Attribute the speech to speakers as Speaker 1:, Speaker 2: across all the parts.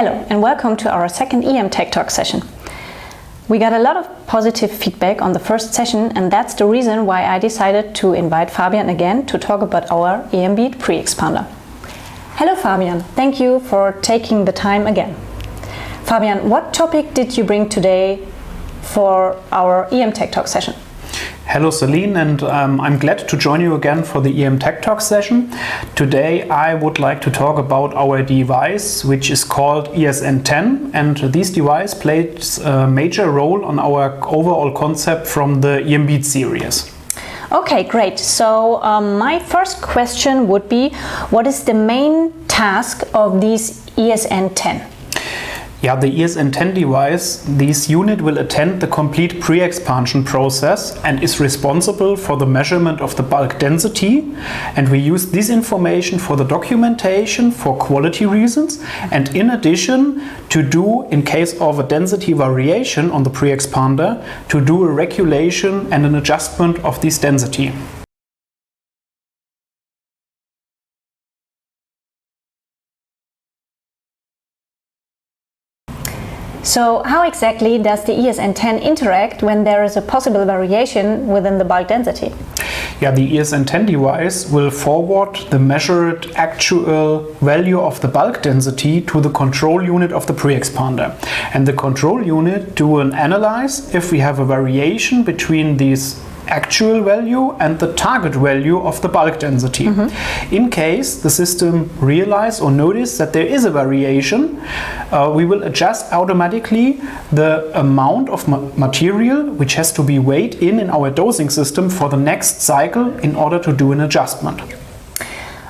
Speaker 1: Hello and welcome to our second EMTechTalk session. We got a lot of positive feedback on the first session, and that's the reason why I decided to invite Fabian again to talk about our EMBead pre-expander. Hello Fabian, thank you for taking the time again. Fabian, what topic did you bring today for our EMTechTalk session?
Speaker 2: Hello Celine, and I'm glad to join you again for the EMTechTalk session. Today I would like to talk about our device, which is called ESN10, and this device plays a major role on our overall concept from the EMBead series.
Speaker 1: Okay, great. So my first question would be, what is the main task of this ESN10?
Speaker 2: Yeah, the ESN10 device, this unit will attend the complete pre-expansion process and is responsible for the measurement of the bulk density. And we use this information for the documentation for quality reasons, and in addition to do, in case of a density variation on the pre-expander, to do a regulation and an adjustment of this density.
Speaker 1: So how exactly does the ESN10 interact when there is a possible variation within the bulk density?
Speaker 2: Yeah, the ESN10 device will forward the measured actual value of the bulk density to the control unit of the pre-expander. And the control unit do an analyze if we have a variation between these actual value and the target value of the bulk density. In case the system realize or notice that there is a variation, we will adjust automatically the amount of material which has to be weighed in our dosing system for the next cycle in order to do an adjustment.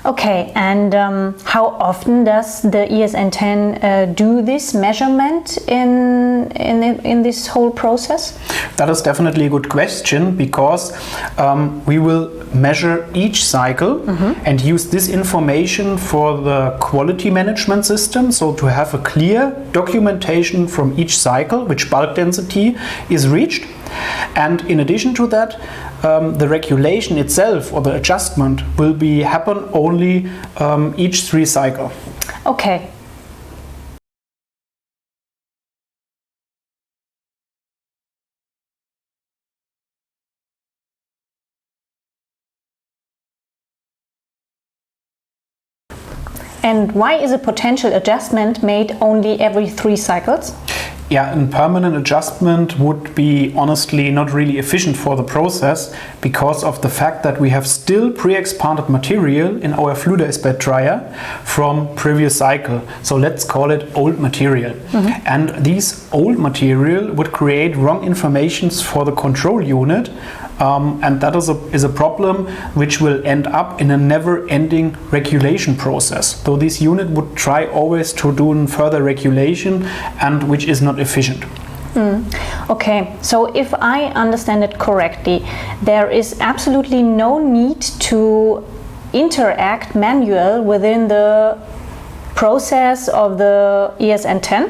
Speaker 1: Okay, and how often does the ESN10 do this measurement in this whole process?
Speaker 2: That is definitely a good question, because we will measure each cycle and use this information for the quality management system, so to have a clear documentation from each cycle which bulk density is reached. And in addition to that, the regulation itself or the adjustment will happen only each 3 cycles.
Speaker 1: Okay. And why is a potential adjustment made only every 3 cycles?
Speaker 2: Yeah, a permanent adjustment would be honestly not really efficient for the process, because of the fact that we have still pre-expanded material in our fluidized dryer from previous cycle. So let's call it old material. And these old material would create wrong informations for the control unit. And that is a problem which will end up in a never-ending regulation process. So this unit would try always to do further regulation, and which is not efficient. Okay, so if I understand it correctly, there is absolutely no need to interact manual within the process of the ESN10?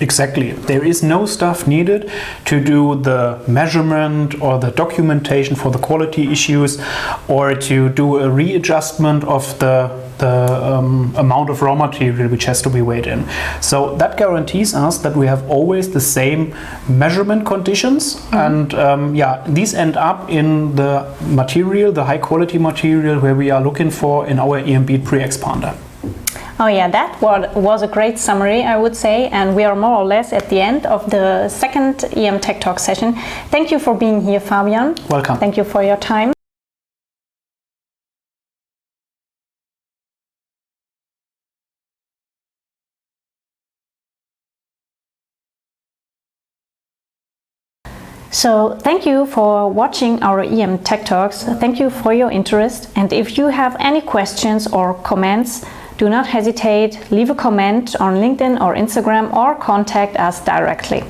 Speaker 2: Exactly. There is no stuff needed to do the measurement or the documentation for the quality issues, or to do a readjustment of the amount of raw material which has to be weighed in. So that guarantees us that we have always the same measurement conditions, and these end up in the material, the high quality material where we are looking for in our EMBead pre-expander.
Speaker 1: Oh yeah, that was a great summary, I would say, and we are more or less at the end of the second EMTechTalk session. Thank you for being here, Fabian.
Speaker 2: Welcome.
Speaker 1: Thank you for your time. So thank you for watching our EMTechTalks. Thank you for your interest, and if you have any questions or comments, do not hesitate, leave a comment on LinkedIn or Instagram, or contact us directly.